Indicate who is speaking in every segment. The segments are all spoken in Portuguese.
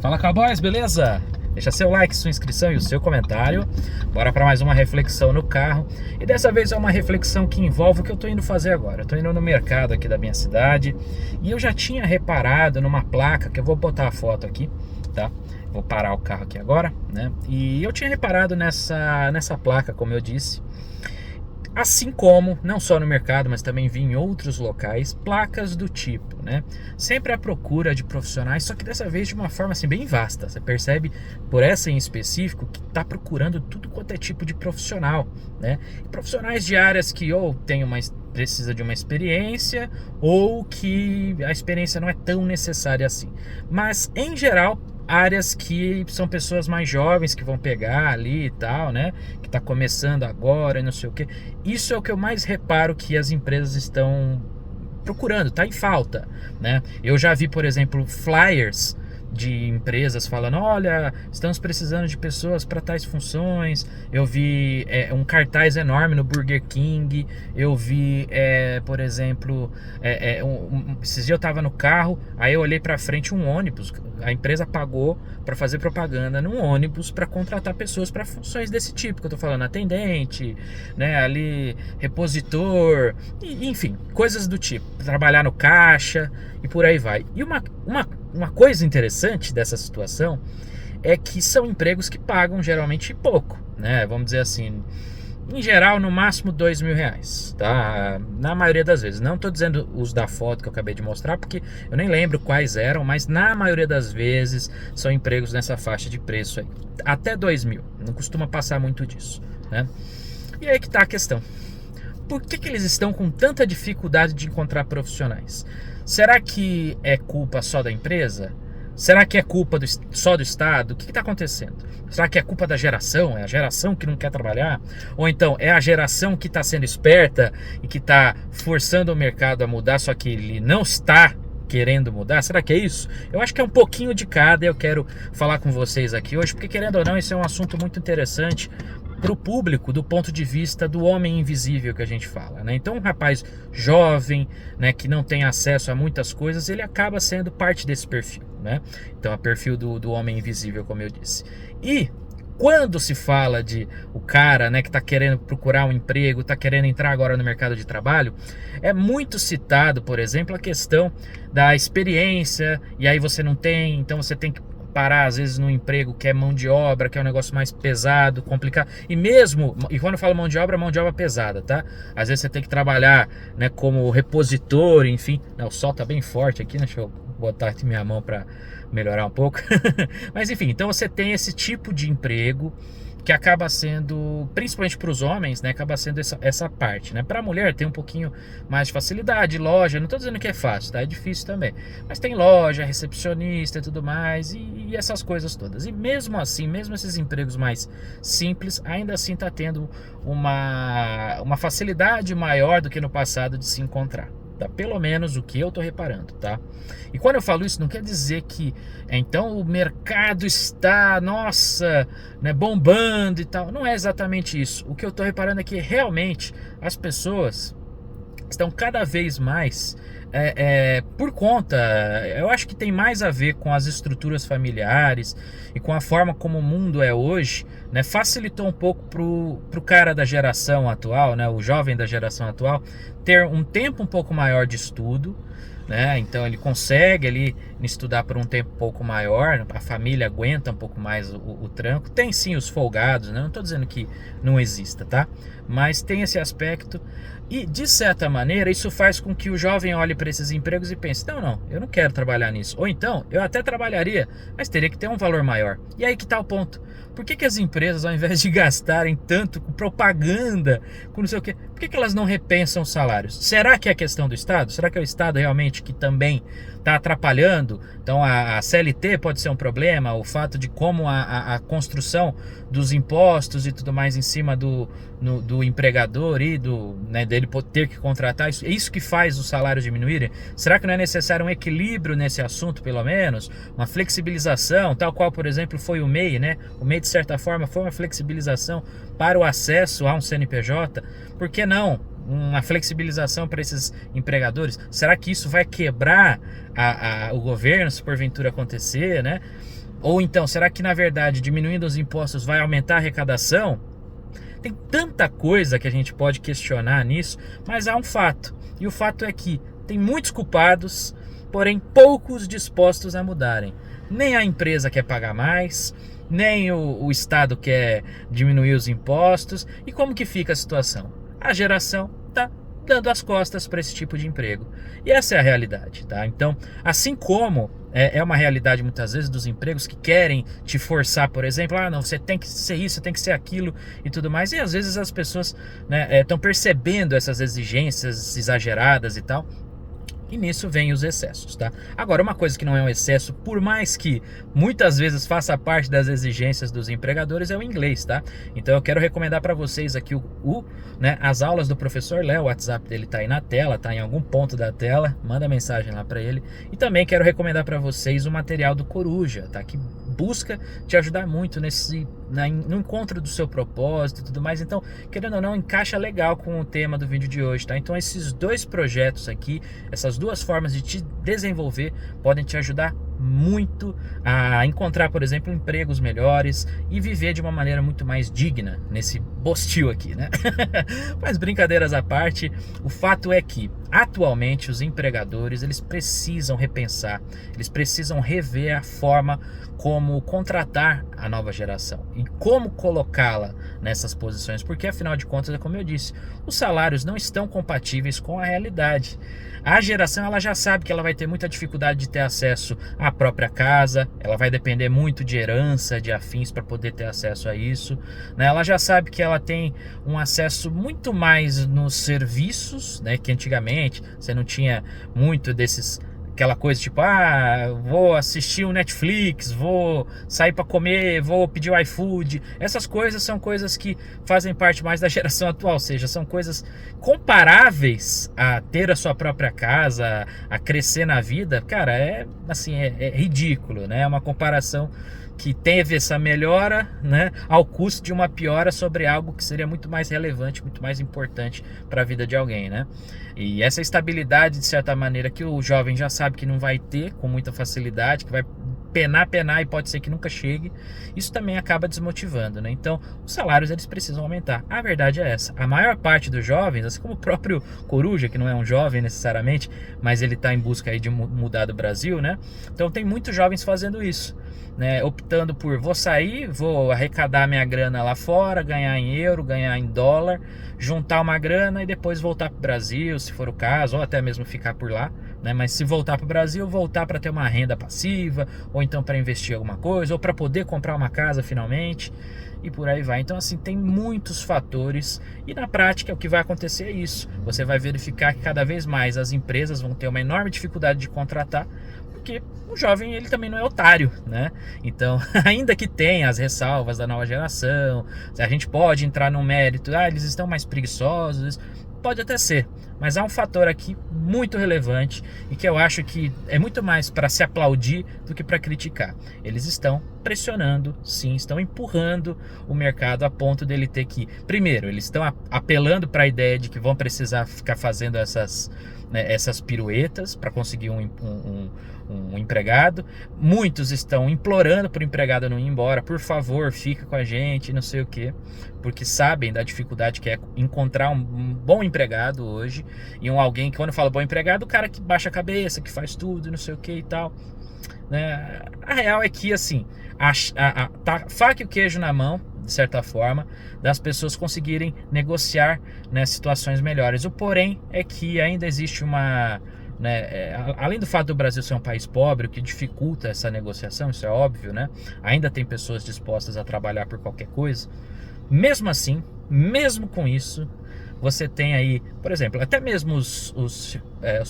Speaker 1: Fala, cowboys, beleza? Deixa seu like, sua inscrição e o seu comentário. Bora para mais uma reflexão no carro. E dessa vez é uma reflexão que envolve o que eu tô indo fazer agora. Eu tô indo no mercado aqui da minha cidade e eu já tinha reparado numa placa, que eu vou botar a foto aqui, tá? Vou parar o carro aqui agora, né? E eu tinha reparado nessa placa, como eu disse. Assim como, não só no mercado, mas também vi em outros locais, placas do tipo, né? Sempre à procura de profissionais, só que dessa vez de uma forma assim bem vasta. Você percebe, por essa em específico, que está procurando tudo quanto é tipo de profissional, né? Profissionais de áreas que ou precisa de uma experiência ou que a experiência não é tão necessária assim. Mas, em geral, áreas que são pessoas mais jovens que vão pegar ali e tal, né? Que tá começando agora e não sei o que. Isso é o que eu mais reparo que as empresas estão procurando, tá em falta, né? Eu já vi, por exemplo, flyers de empresas falando, olha, estamos precisando de pessoas para tais funções. Eu vi um cartaz enorme no Burger King. Eu vi, por exemplo, esses dias eu tava no carro, aí eu olhei para frente um ônibus. A empresa pagou para fazer propaganda num ônibus para contratar pessoas para funções desse tipo que eu tô falando, atendente, né, ali repositor, enfim, coisas do tipo, trabalhar no caixa e por aí vai. E uma coisa interessante dessa situação é que são empregos que pagam geralmente pouco, né? Vamos dizer assim, em geral, no máximo R$ 2.000, tá? Na maioria das vezes. Não estou dizendo os da foto que eu acabei de mostrar, porque eu nem lembro quais eram, mas na maioria das vezes são empregos nessa faixa de preço aí. Até 2.000, não costuma passar muito disso, né? E aí que tá a questão. Por que eles estão com tanta dificuldade de encontrar profissionais? Será que é culpa só da empresa? Será que é culpa só do Estado? O que está acontecendo? Será que é culpa da geração? É a geração que não quer trabalhar? Ou então é a geração que está sendo esperta e que está forçando o mercado a mudar, só que ele não está querendo mudar? Será que é isso? Eu acho que é um pouquinho de cada e eu quero falar com vocês aqui hoje, porque querendo ou não, esse é um assunto muito interessante para o público do ponto de vista do homem invisível que a gente fala, né? Então um rapaz jovem, né, que não tem acesso a muitas coisas, ele acaba sendo parte desse perfil, né? Então é o perfil do homem invisível, como eu disse. E quando se fala de o cara, né, que está querendo procurar um emprego, está querendo entrar agora no mercado de trabalho, é muito citado, por exemplo, a questão da experiência, e aí você não tem, então você tem que parar às vezes no emprego que é mão de obra, que é um negócio mais pesado, complicado. E quando eu falo mão de obra pesada, tá? Às vezes você tem que trabalhar, né, como repositor, enfim. Não, o sol tá bem forte aqui, né? Deixa eu botar aqui minha mão para melhorar um pouco. Mas enfim, então você tem esse tipo de emprego que acaba sendo, principalmente para os homens, né, acaba sendo essa parte, né? Para a mulher tem um pouquinho mais de facilidade, loja, não estou dizendo que é fácil, tá? É difícil também, mas tem loja, recepcionista e tudo mais, e essas coisas todas. E mesmo assim, mesmo esses empregos mais simples, ainda assim está tendo uma facilidade maior do que no passado de se encontrar. Tá? Pelo menos o que eu tô reparando, tá? E quando eu falo isso, não quer dizer que então o mercado está, nossa, né, bombando e tal. Não é exatamente isso. O que eu tô reparando é que realmente as pessoas estão cada vez mais por conta, eu acho que tem mais a ver com as estruturas familiares e com a forma como o mundo é hoje, né? Facilitou um pouco pro cara da geração atual, né? O jovem da geração atual ter um tempo um pouco maior de estudo, né? Então ele consegue ali estudar por um tempo um pouco maior, a família aguenta um pouco mais o tranco. Tem sim os folgados, né? Não estou dizendo que não exista, tá? Mas tem esse aspecto e de certa maneira isso faz com que o jovem olhe para esses empregos e pense, não, eu não quero trabalhar nisso. Ou então, eu até trabalharia, mas teria que ter um valor maior. E aí que tá o ponto. Por que as empresas, ao invés de gastarem tanto com propaganda, com não sei o quê, por que elas não repensam os salários? Será que é questão do Estado? Será que é o Estado realmente que também está atrapalhando? Então a CLT pode ser um problema, o fato de como a construção dos impostos e tudo mais em cima do empregador e né, dele ter que contratar, é isso que faz os salários diminuírem? Será que não é necessário um equilíbrio nesse assunto, pelo menos? Uma flexibilização, tal qual, por exemplo, foi o MEI, né? O MEI, de certa forma, foi uma flexibilização para o acesso a um CNPJ. Por que não uma flexibilização para esses empregadores? Será que isso vai quebrar o governo, se porventura acontecer, né? Ou então, será que na verdade diminuindo os impostos vai aumentar a arrecadação? Tem tanta coisa que a gente pode questionar nisso, mas há um fato. E o fato é que tem muitos culpados, porém poucos dispostos a mudarem. Nem a empresa quer pagar mais, nem o Estado quer diminuir os impostos. E como que fica a situação? A geração está dando as costas para esse tipo de emprego. E essa é a realidade, tá? Então, assim como é uma realidade muitas vezes dos empregos que querem te forçar, por exemplo, não, você tem que ser isso, você tem que ser aquilo e tudo mais. E às vezes as pessoas, né, estão percebendo essas exigências exageradas e tal. E nisso vem os excessos, tá? Agora, uma coisa que não é um excesso, por mais que muitas vezes faça parte das exigências dos empregadores, é o inglês, tá? Então eu quero recomendar para vocês aqui né, as aulas do professor Léo. O WhatsApp dele tá aí na tela, tá em algum ponto da tela, manda mensagem lá para ele. E também quero recomendar para vocês o material do Coruja, tá? Que busca te ajudar muito no encontro do seu propósito e tudo mais. Então, querendo ou não, encaixa legal com o tema do vídeo de hoje, tá? Então esses dois projetos aqui, essas duas formas de te desenvolver podem te ajudar muito a encontrar, por exemplo, empregos melhores e viver de uma maneira muito mais digna nesse bostil aqui, né? Mas brincadeiras à parte, o fato é que atualmente os empregadores, eles precisam repensar, eles precisam rever a forma como contratar a nova geração e como colocá-la nessas posições, porque afinal de contas, como eu disse, os salários não estão compatíveis com a realidade. A geração, ela já sabe que ela vai ter muita dificuldade de ter acesso à própria casa, ela vai depender muito de herança, de afins para poder ter acesso a isso, né? Ela já sabe que ela tem um acesso muito mais nos serviços, né? Que antigamente você não tinha muito aquela coisa tipo, vou assistir um Netflix, vou sair para comer, vou pedir o iFood. Essas coisas são coisas que fazem parte mais da geração atual, ou seja, são coisas comparáveis a ter a sua própria casa, a crescer na vida. Cara, é ridículo, né? É uma comparação que teve essa melhora, né, ao custo de uma piora sobre algo que seria muito mais relevante, muito mais importante para a vida de alguém, né? E essa estabilidade, de certa maneira, que o jovem já sabe que não vai ter com muita facilidade, que vai penar e pode ser que nunca chegue, isso também acaba desmotivando, né? Então, os salários, eles precisam aumentar. A verdade é essa. A maior parte dos jovens, assim como o próprio Coruja, que não é um jovem necessariamente, mas ele está em busca aí de mudar do Brasil, né? Então, tem muitos jovens fazendo isso, né, optando por vou sair, vou arrecadar minha grana lá fora, ganhar em euro, ganhar em dólar, juntar uma grana e depois voltar para o Brasil, se for o caso, ou até mesmo ficar por lá, né? Mas se voltar para o Brasil, voltar para ter uma renda passiva, ou então para investir em alguma coisa, ou para poder comprar uma casa finalmente, e por aí vai. Então, assim, tem muitos fatores e na prática o que vai acontecer é isso. Você vai verificar que cada vez mais as empresas vão ter uma enorme dificuldade de contratar, porque o jovem, ele também não é otário, né? Então, ainda que tenha as ressalvas da nova geração, a gente pode entrar no mérito, eles estão mais preguiçosos, pode até ser, mas há um fator aqui muito relevante e que eu acho que é muito mais para se aplaudir do que para criticar. Eles estão pressionando, sim, estão empurrando o mercado a ponto dele ter que... Primeiro, eles estão apelando para a ideia de que vão precisar ficar fazendo essas piruetas para conseguir um empregado. Muitos estão implorando para o empregado não ir embora, por favor, fica com a gente, não sei o que, porque sabem da dificuldade que é encontrar um bom empregado hoje, e alguém que, quando eu falo bom empregado, o cara que baixa a cabeça, que faz tudo, não sei o que e tal, né? A real é que, assim, tá faca e o queijo na mão, de certa forma, das pessoas conseguirem negociar, né, situações melhores. O porém é que ainda existe além do fato do Brasil ser um país pobre, o que dificulta essa negociação, isso é óbvio, né? Ainda tem pessoas dispostas a trabalhar por qualquer coisa. Mesmo assim, mesmo com isso, você tem aí, por exemplo, até mesmo os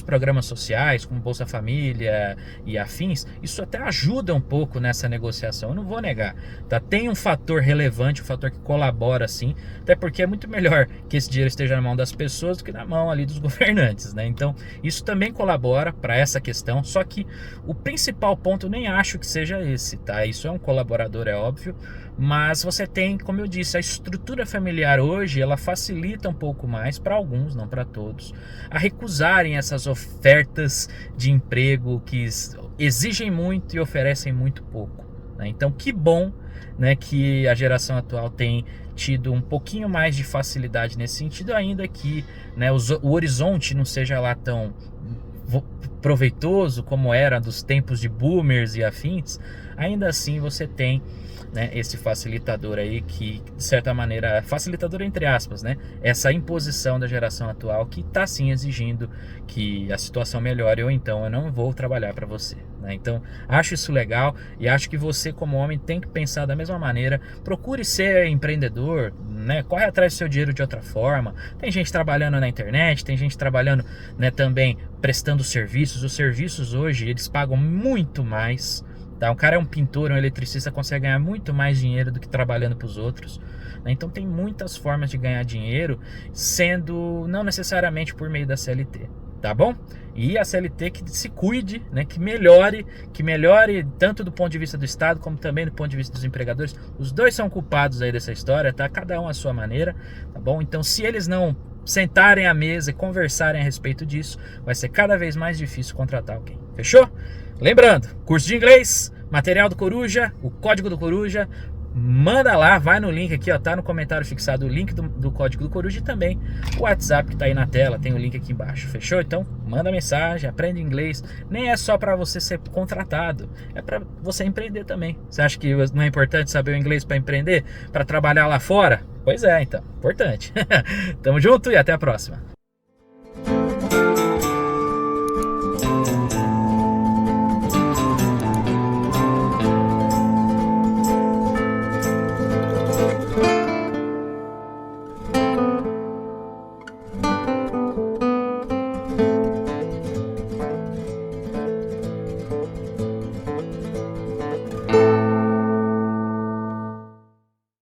Speaker 1: programas sociais, como Bolsa Família e afins, isso até ajuda um pouco nessa negociação, eu não vou negar, tá? Tem um fator relevante, um fator que colabora, sim, até porque é muito melhor que esse dinheiro esteja na mão das pessoas do que na mão ali dos governantes, né? Então, isso também colabora para essa questão, só que o principal ponto eu nem acho que seja esse, tá? Isso é um colaborador, é óbvio, mas você tem, como eu disse, a estrutura familiar hoje, ela facilita um pouco mais para alguns, não para todos, a recusarem essas ofertas de emprego que exigem muito e oferecem muito pouco, né? Então, que bom, né, que a geração atual tem tido um pouquinho mais de facilidade nesse sentido, ainda que, né, o horizonte não seja lá tão proveitoso como era dos tempos de boomers e afins. Ainda assim você tem, né, esse facilitador aí que, de certa maneira, facilitador entre aspas, né, essa imposição da geração atual que está sim exigindo que a situação melhore, ou então eu não vou trabalhar para você, né? Então acho isso legal e acho que você, como homem, tem que pensar da mesma maneira. Procure ser empreendedor, né? Corre atrás do seu dinheiro de outra forma. Tem gente trabalhando na internet, tem gente trabalhando, né, também prestando serviços. Os serviços hoje eles pagam muito mais. Tá? Um cara é um pintor, um eletricista, consegue ganhar muito mais dinheiro do que trabalhando para os outros, né? Então tem muitas formas de ganhar dinheiro, sendo não necessariamente por meio da CLT, tá bom? E a CLT que se cuide, né? Que melhore tanto do ponto de vista do Estado como também do ponto de vista dos empregadores. Os dois são culpados aí dessa história, tá? Cada um à sua maneira, tá bom? Então se eles não sentarem à mesa e conversarem a respeito disso, vai ser cada vez mais difícil contratar alguém. Fechou? Lembrando, curso de inglês, material do Coruja, o código do Coruja, manda lá, vai no link aqui, ó, tá no comentário fixado o link do código do Coruja e também o WhatsApp que tá aí na tela, tem o link aqui embaixo, fechou? Então, manda mensagem, aprende inglês, nem é só para você ser contratado, é para você empreender também. Você acha que não é importante saber o inglês para empreender, para trabalhar lá fora? Pois é, então, importante. Tamo junto e até a próxima.